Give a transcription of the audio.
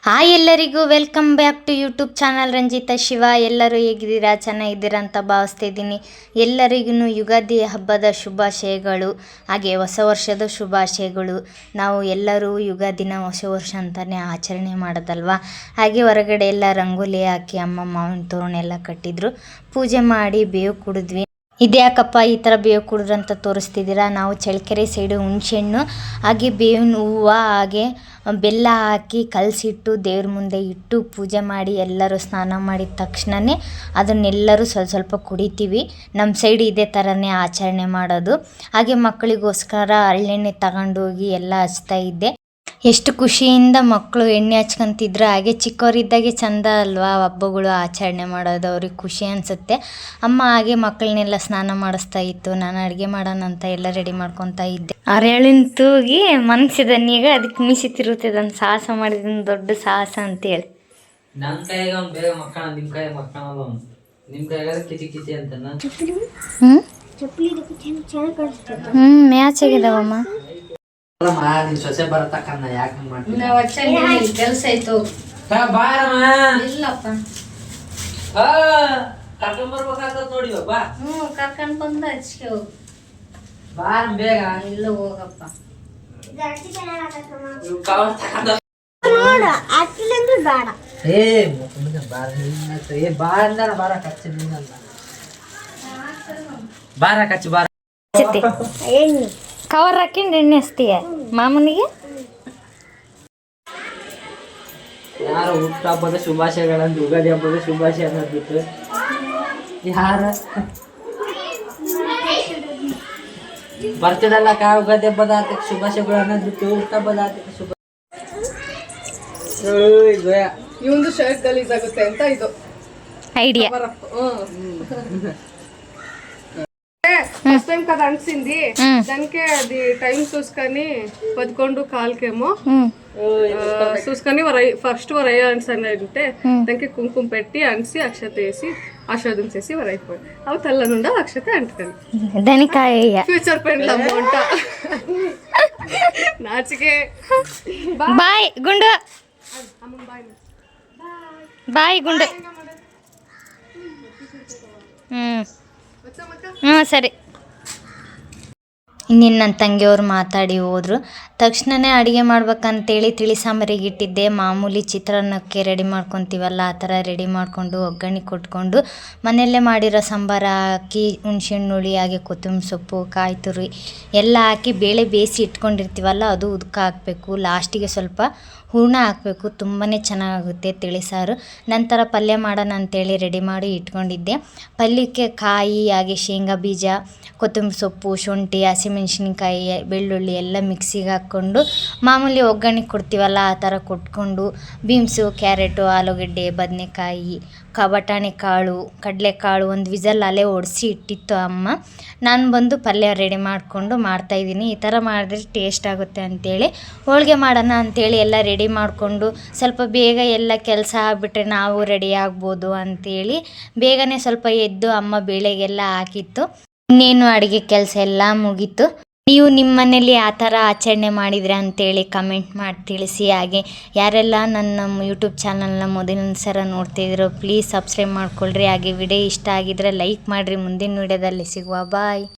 Hi ಎಲ್ಲರಿಗೂ welcome back to YouTube channel Ranjitha Shiva. ಎಲ್ಲರೂ ಹೇಗಿದ್ದೀರಾ? ಚೆನ್ನಾಗಿದ್ದೀರಾ ಅಂತ ಭಾವಿಸ್ತಾ ಇದ್ದೀನಿ. ಎಲ್ಲರಿಗೂ ಯುಗಾದಿ ಹಬ್ಬದ ಶುಭಾಶಯಗಳು, ಹಾಗೆ ಹೊಸ ವರ್ಷದ ಶುಭಾಶಯಗಳು. ನಾವು ಎಲ್ಲರೂ ಯುಗಾದಿನ ಹೊಸ ವರ್ಷ ಅಂತಲೇ ಆಚರಣೆ ಮಾಡೋದಲ್ವ. ಹಾಗೆ ಹೊರಗಡೆ ಎಲ್ಲ ರಂಗೋಲಿ ಹಾಕಿ ಅಮ್ಮ ಮಾವಿನ ತೋರಣ ಎಲ್ಲ ಕಟ್ಟಿದ್ರು, ಪೂಜೆ ಮಾಡಿ ಬೇವು ಕುಡಿದ್ವಿ. ಇದ್ಯಾಕಪ್ಪ ಈ ಥರ ಬೇವು ಕುಡಿದ್ರು ಅಂತ ತೋರಿಸ್ತಿದ್ದೀರಾ? ನಾವು ಚಳ್ಳಕೆರೆ ಸೈಡು ಹುಣಸೆಹಣ್ಣು ಹಾಗೆ ಬೇವಿನ ಹೂವು ಹಾಗೆ ಬೆಲ್ಲ ಹಾಕಿ ಕಲಸಿಟ್ಟು ದೇವ್ರ ಮುಂದೆ ಇಟ್ಟು ಪೂಜೆ ಮಾಡಿ ಎಲ್ಲರೂ ಸ್ನಾನ ಮಾಡಿದ ತಕ್ಷಣವೇ ಅದನ್ನೆಲ್ಲರೂ ಸ್ವಲ್ಪ ಕುಡಿತೀವಿ. ನಮ್ಮ ಸೈಡ್ ಇದೇ ಥರನೇ ಆಚರಣೆ ಮಾಡೋದು. ಹಾಗೆ ಮಕ್ಕಳಿಗೋಸ್ಕರ ಹರಳೆಣ್ಣೆ ತಗೊಂಡೋಗಿ ಎಲ್ಲ ಹಚ್ತಾ ಇದ್ದೆ. ಎಷ್ಟು ಖುಷಿಯಿಂದ ಮಕ್ಕಳು ಎಣ್ಣೆ ಹಚ್ಕೊಂತಿದ್ರು. ಹಾಗೆ ಚಿಕ್ಕವರಿದ್ದಾಗೆ ಚಂದ ಅಲ್ವಾ ಹಬ್ಬಗಳು ಆಚರಣೆ ಮಾಡೋದು, ಅವ್ರಿಗೆ ಖುಷಿ ಅನಿಸುತ್ತೆ. ಅಮ್ಮ ಹಾಗೆ ಮಕ್ಕಳನ್ನೆಲ್ಲ ಸ್ನಾನ ಮಾಡಿಸ್ತಾ ಇತ್ತು. ನಾನು ಅಡುಗೆ ಮಾಡೋಣ ಅಂತ ಎಲ್ಲ ರೆಡಿ ಮಾಡ್ಕೊತಾ ಇದ್ದೆ. ಹರಳಿನ ತೂಗಿ ಮನ್ಸಿದ ಈಗ ಅದಕ್ಕೆ ಮೀಸಿ ತಿರುಗುತ್ತೆ. ಅದನ್ನು ಸಾಹಸ ಮಾಡಿದ ದೊಡ್ಡ ಸಾಹಸ ಅಂತೇಳಿ ನನ್ನ ಕೈಗೆ ಅವ್ನು ಬೇಗ ಮಕ್ಕಳ, ನಿಮ್ಮ ಕೈ ಮಕ್ಕಳಲ್ಲ ಅವ್ನು. ನಿಮ್ಮ ಕೈಗಾರ ಕಿಚಿ ಕಿಚಿ ಅಂತನ ಮ್ಯಾಚ್ ಆಗಿದಾವಮ್ಮ. ನಿನ್ ಸೊಸೆ ಬರತಕ್ಕಂದ ಯಾಕೆ ಮಾಡ್ತೀನಿ ಕೆಲಸ ಆಯ್ತು. ಬಾರಮ್ಮ. ಇಲ್ಲಪ್ಪ ಕರ್ಕೊಂಡ್ ಬರ್ಬೇಕಾಗ್ತದ ನೋಡಿ ಬಾ. ಕರ್ಕೊಂಡ್ ಬಂದ ಹಚ್ಕೆ ಹೋಗು. ಬಾರ ಬೇಗ. ಇಲ್ಲ ಹೋಗಪ್ಪ. ಬಾರ ಕಚ್ಚಿ ಬಾರ. ಕವರ್ ಹಾಕಿಂಡು ಎಣ್ಣೆ ಹಚ್ತೀಯ ಮಾಮನಿಗೆ. ಯಾರು ಹುಟ್ಟು ಹಬ್ಬದ ಶುಭಾಶಯಗಳಂತ ಯುಗಾದಿ ಹಬ್ಬದ ಶುಭಾಶಯ ಅನ್ನೋದ್ಬಿಟ್ಟು ಯಾರ ಬರ್ತದಲ್ಲ ಯುಗಾದಿ ಹಬ್ಬದ ಆರ್ಥಿಕ ಶುಭಾಶಯಗಳು ಅನ್ನೋದ್ಬಿಟ್ಟು ಹುಟ್ಟು ಹಬ್ಬದ ಆರ್ಥಿಕ ಶುಭ. ಇವಂದು ಶರ್ಟ್ ಗಲೀಜ್ ಆಗುತ್ತೆ ಅಂತ ಇದು ఐడియా. ఫస్ట్ టైం కదా అనిసింది దానికి అది టైం చూసుకొని 11 కాల్కేమో చూసుకొని ఫస్ట్ వరయ్య అనిసని అంటే దానికి కుంకుమ పెట్టి అనిసి అక్షత వేసి ఆశీర్వాదం చేసి వరైపోయి అవి తెల్ల నుండి అక్షత అంటుకొని దానికి ఫ్యూచర్ పెండ్ల అమౌంట్ నాచికే బాయ్ గుండు. ಬಾಯ್ ಗುಂಡು. ಸರಿ. ಇನ್ನೇನು ನನ್ನ ತಂಗಿಯವ್ರು ಮಾತಾಡಿ ಹೋದರು. ತಕ್ಷಣವೇ ಅಡುಗೆ ಮಾಡ್ಬೇಕಂತೇಳಿ ತಿಳಿ ಸಾಂಬಾರಿಗೆ ಇಟ್ಟಿದ್ದೆ. ಮಾಮೂಲಿ ಚಿತ್ರಾನ್ನಕ್ಕೆ ರೆಡಿ ಮಾಡ್ಕೊತೀವಲ್ಲ ಆ ಥರ ರೆಡಿ ಮಾಡಿಕೊಂಡು ಒಗ್ಗರಣೆ ಕೊಟ್ಕೊಂಡು ಮನೆಯಲ್ಲೇ ಮಾಡಿರೋ ಸಾಂಬಾರು ಹಾಕಿ ಹುಣ್ಸೆಹಣ್ಣು ಹುಳಿ ಹಾಗೆ ಕೊತ್ತಂಬರಿ ಸೊಪ್ಪು ಕಾಯಿ ತುರಿ ಎಲ್ಲ ಹಾಕಿ ಬೇಳೆ ಬೇಯಿಸಿ ಇಟ್ಕೊಂಡಿರ್ತೀವಲ್ಲ ಅದು ಉದಕ ಹಾಕಬೇಕು. ಲಾಸ್ಟಿಗೆ ಸ್ವಲ್ಪ ಹೂರ್ಣ ಹಾಕಬೇಕು. ತುಂಬಾ ಚೆನ್ನಾಗುತ್ತೆ ತಿಳಿಸಾರು. ನಂತರ ಪಲ್ಯ ಮಾಡೋಣ ಅಂತೇಳಿ ರೆಡಿ ಮಾಡಿ ಇಟ್ಕೊಂಡಿದ್ದೆ. ಪಲ್ಯಕ್ಕೆ ಕಾಯಿ ಹಾಗೆ ಶೇಂಗಾ ಬೀಜ ಕೊತ್ತಂಬರಿ ಸೊಪ್ಪು ಶುಂಠಿ ಹಸಿಮೆಣ್ಸಿನ್ಕಾಯಿ ಬೆಳ್ಳುಳ್ಳಿ ಎಲ್ಲ ಮಿಕ್ಸಿಗೆ ಹಾಕ್ಕೊಂಡು ಮಾಮೂಲಿ ಒಗ್ಗರಣೆ ಕೊಡ್ತೀವಲ್ಲ ಆ ಥರ ಕೊಟ್ಕೊಂಡು ಬೀನ್ಸು ಕ್ಯಾರೆಟು ಆಲೂಗಡ್ಡೆ ಬದನೆಕಾಯಿ ಬಟಾಣಿ ಕಾಳು ಕಡಲೆಕಾಳು ಒಂದು ವಿಸಲ್ ಅಲ್ಲೇ ಒಡಿಸಿ ಇಟ್ಟಿತ್ತು ಅಮ್ಮ. ನಾನು ಬಂದು ಪಲ್ಯ ರೆಡಿ ಮಾಡಿಕೊಂಡು ಮಾಡ್ತಾಯಿದ್ದೀನಿ. ಈ ಥರ ಮಾಡಿದ್ರೆ ಟೇಸ್ಟ್ ಆಗುತ್ತೆ ಅಂಥೇಳಿ ಹೋಳಿಗೆ ಮಾಡೋಣ ಅಂಥೇಳಿ ಎಲ್ಲ ರೆಡಿ ಮಾಡಿಕೊಂಡು ಸ್ವಲ್ಪ ಬೇಗ ಎಲ್ಲ ಕೆಲಸ ಆಗಿಬಿಟ್ರೆ ನಾವು ರೆಡಿ ಆಗ್ಬೋದು ಅಂಥೇಳಿ ಬೇಗನೆ ಸ್ವಲ್ಪ ಎದ್ದು ಅಮ್ಮ ಬೇಳೆಗೆಲ್ಲ ಹಾಕಿತ್ತು. ಇನ್ನೇನು ಅಡುಗೆ ಕೆಲಸ ಎಲ್ಲ ಮುಗೀತು. ನೀವು ನಿಮ್ಮ ಮನೇಲಿ ಆ ಥರ ಆಚರಣೆ ಮಾಡಿದರೆ ಅಂಥೇಳಿ ಕಮೆಂಟ್ ಮಾಡಿ ತಿಳಿಸಿ. ಹಾಗೆ ಯಾರೆಲ್ಲ ನನ್ನ ಯೂಟ್ಯೂಬ್ ಚಾನಲ್ನ ಮೊದಲನೇ ಸಲ ನೋಡ್ತಿದ್ದೀರೋ ಪ್ಲೀಸ್ ಸಬ್ಸ್ಕ್ರೈಬ್ ಮಾಡ್ಕೊಳ್ರಿ. ಹಾಗೆ ವಿಡಿಯೋ ಇಷ್ಟ ಆಗಿದ್ರೆ ಲೈಕ್ ಮಾಡಿರಿ. ಮುಂದಿನ ವಿಡಿಯೋದಲ್ಲಿ ಸಿಗುವ. ಬಾಯ್.